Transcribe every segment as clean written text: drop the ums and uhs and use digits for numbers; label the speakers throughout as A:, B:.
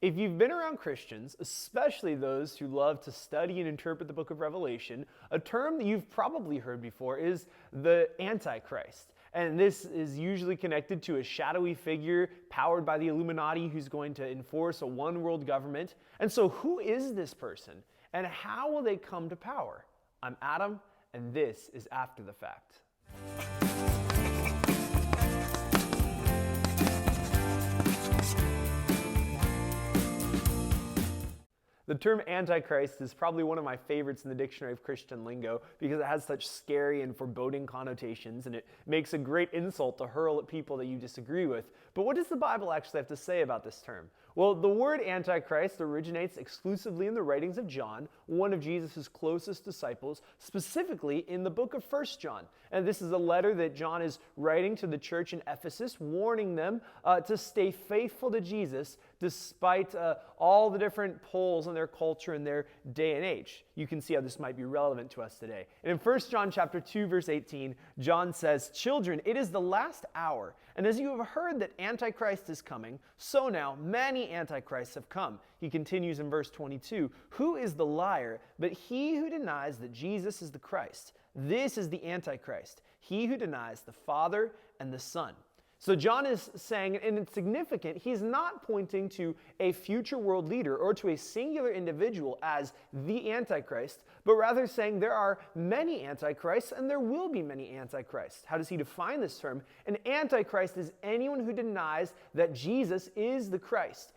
A: If you've been around Christians, especially those who love to study and interpret the book of Revelation, a term that you've probably heard before is the Antichrist. And this is usually connected to a shadowy figure powered by the Illuminati who's going to enforce a one-world government. And so who is this person? And how will they come to power? I'm Adam, and this is After the Fact. The term Antichrist is probably one of my favorites in the Dictionary of Christian Lingo because it has such scary and foreboding connotations, and it makes a great insult to hurl at people that you disagree with. But what does the Bible actually have to say about this term? Well, the word Antichrist originates exclusively in the writings of John, one of Jesus' closest disciples, specifically in the book of 1 John. And this is a letter that John is writing to the church in Ephesus, warning them to stay faithful to Jesus despite all the different pulls in their culture and their day and age. You can see how this might be relevant to us today. And in 1 John chapter 2, verse 18, John says, "Children, it is the last hour, and as you have heard that Antichrist is coming, so now many Antichrists have come." He continues in verse 22, "Who is the liar but he who denies that Jesus is the Christ? This is the Antichrist, he who denies the Father and the Son." So John is saying, and it's significant, he's not pointing to a future world leader or to a singular individual as the Antichrist, but rather saying there are many Antichrists and there will be many Antichrists. How does he define this term? An Antichrist is anyone who denies that Jesus is the Christ.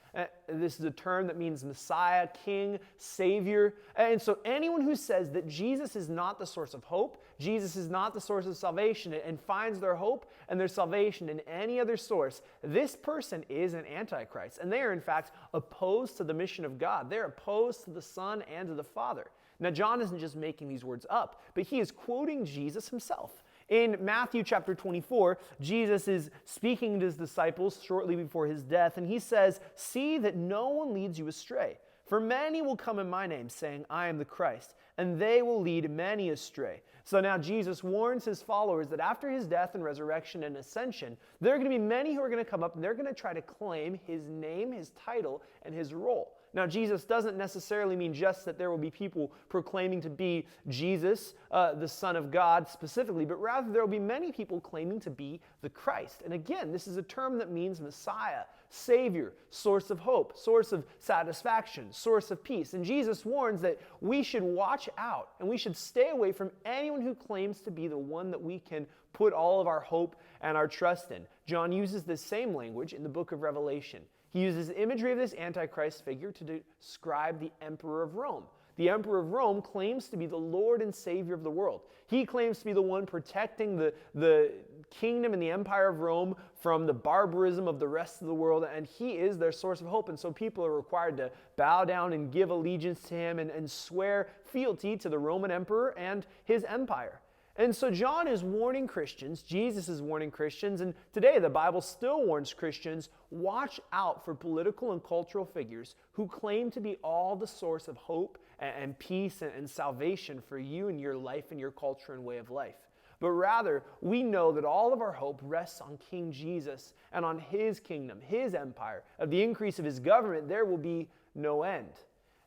A: This is a term that means Messiah, King, Savior. And so anyone who says that Jesus is not the source of hope, Jesus is not the source of salvation, and finds their hope and their salvation in any other source, this person is an Antichrist. And they are in fact opposed to the mission of God. They're opposed to the Son and to the Father. Now John isn't just making these words up, but he is quoting Jesus himself. In Matthew chapter 24, Jesus is speaking to his disciples shortly before his death, and he says, "See that no one leads you astray. For many will come in my name, saying, 'I am the Christ,' and they will lead many astray." So now Jesus warns his followers that after his death and resurrection and ascension, there are going to be many who are going to come up and they're going to try to claim his name, his title, and his role. Now, Jesus doesn't necessarily mean just that there will be people proclaiming to be Jesus, the Son of God specifically, but rather there will be many people claiming to be the Christ. And again, this is a term that means Messiah, Savior, source of hope, source of satisfaction, source of peace. And Jesus warns that we should watch out and we should stay away from anyone who claims to be the one that we can put all of our hope and our trust in. John uses this same language in the book of Revelation. He uses imagery of this Antichrist figure to describe the Emperor of Rome. The Emperor of Rome claims to be the Lord and Savior of the world. He claims to be the one protecting the kingdom and the empire of Rome from the barbarism of the rest of the world, and he is their source of hope. And so people are required to bow down and give allegiance to him and swear fealty to the Roman emperor and his empire. And so John is warning Christians, Jesus is warning Christians, and today the Bible still warns Christians, watch out for political and cultural figures who claim to be all the source of hope and peace and salvation for you and your life and your culture and way of life. But rather, we know that all of our hope rests on King Jesus and on his kingdom, his empire. Of the increase of his government, there will be no end.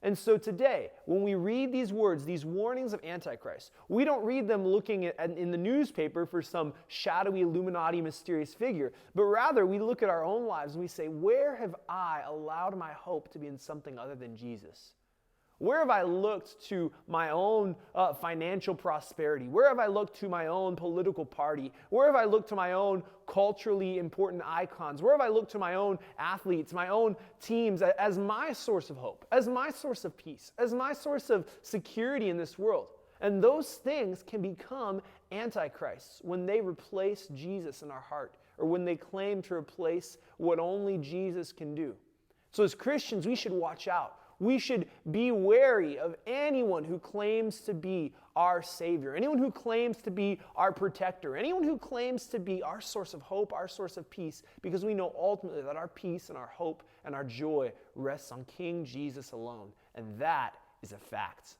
A: And so today, when we read these words, these warnings of Antichrist, we don't read them looking in the newspaper for some shadowy Illuminati mysterious figure, but rather we look at our own lives and we say, where have I allowed my hope to be in something other than Jesus? Where have I looked to my own financial prosperity? Where have I looked to my own political party? Where have I looked to my own culturally important icons? Where have I looked to my own athletes, my own teams as my source of hope, as my source of peace, as my source of security in this world? And those things can become antichrists when they replace Jesus in our heart, or when they claim to replace what only Jesus can do. So as Christians, we should watch out. We should be wary of anyone who claims to be our Savior, anyone who claims to be our protector, anyone who claims to be our source of hope, our source of peace, because we know ultimately that our peace and our hope and our joy rests on King Jesus alone, and that is a fact.